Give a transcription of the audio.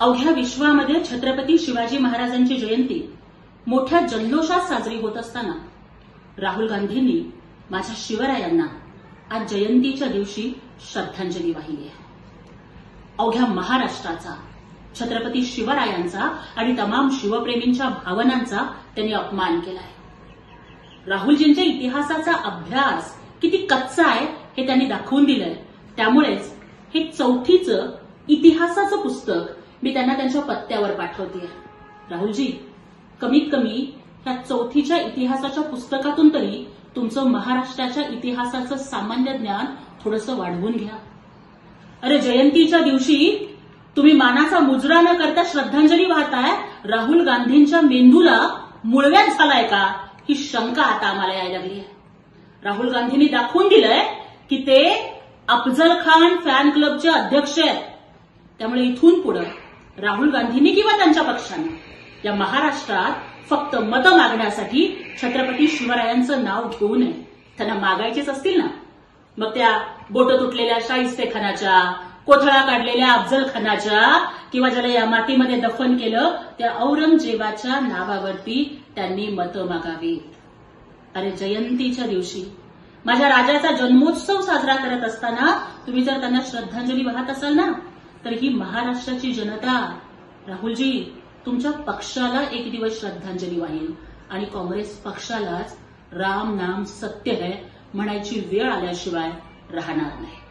अवघ्या विश्वामध्ये छत्रपती शिवाजी महाराजांची जयंती मोठ्या जल्लोषात साजरी होत असताना राहुल गांधींनी माझ्या शिवरायांना आज जयंतीच्या दिवशी श्रद्धांजली वाहिली आहे. अवघ्या महाराष्ट्राचा, छत्रपती शिवरायांचा आणि तमाम शिवप्रेमींच्या भावनांचा त्यांनी अपमान केलाय. राहुलजींच्या इतिहासाचा अभ्यास किती कच्चा आहे हे त्यांनी दाखवून दिलंय. त्यामुळेच हे चौथीचं इतिहासाचं पुस्तक मी त्यांना त्यांच्या पत्त्यावर पाठवतेय. राहुलजी, कमीत कमी ह्या चौथीच्या इतिहासाच्या पुस्तकातून तरी तुमचं महाराष्ट्राच्या इतिहासाचं सामान्य ज्ञान थोडंसं वाढवून घ्या. अरे, जयंतीच्या दिवशी तुम्ही मानाचा मुजरा न करता श्रद्धांजली वाहताय. राहुल गांधींच्या मेंदूला मुळव्याध झालाय का, ही शंका आता आम्हाला यायला लागली आहे. राहुल गांधींनी दाखवून दिलंय की ते अफजल खान फॅन क्लबचे अध्यक्ष आहेत. त्यामुळे इथून पुढे राहुल गांधींनी किंवा त्यांच्या पक्षाने या महाराष्ट्रात फक्त मतं मागण्यासाठी छत्रपती शिवरायांचं नाव घेऊ नये. त्यांना मागायचेच असतील ना, मग त्या बोट तुटलेल्या शाहिस्ते खानाच्या, कोथळा काढलेल्या अफजल खानाच्या, किंवा ज्याला या मातीमध्ये दफन केलं त्या औरंगजेबाच्या नावावरती त्यांनी मतं मागावीत. अरे, जयंतीच्या दिवशी माझ्या राजाचा जन्मोत्सव साजरा करत असताना तुम्ही जर त्यांना श्रद्धांजली वाहत असाल ना, तर ही महाराष्ट्राची जनता, राहुलजी, तुमच्या पक्षाला एक दिवस श्रद्धांजली वाहील आणि काँग्रेस पक्षालाच राम नाम सत्य है म्हणायची वेळ आल्याशिवाय राहणार नाही.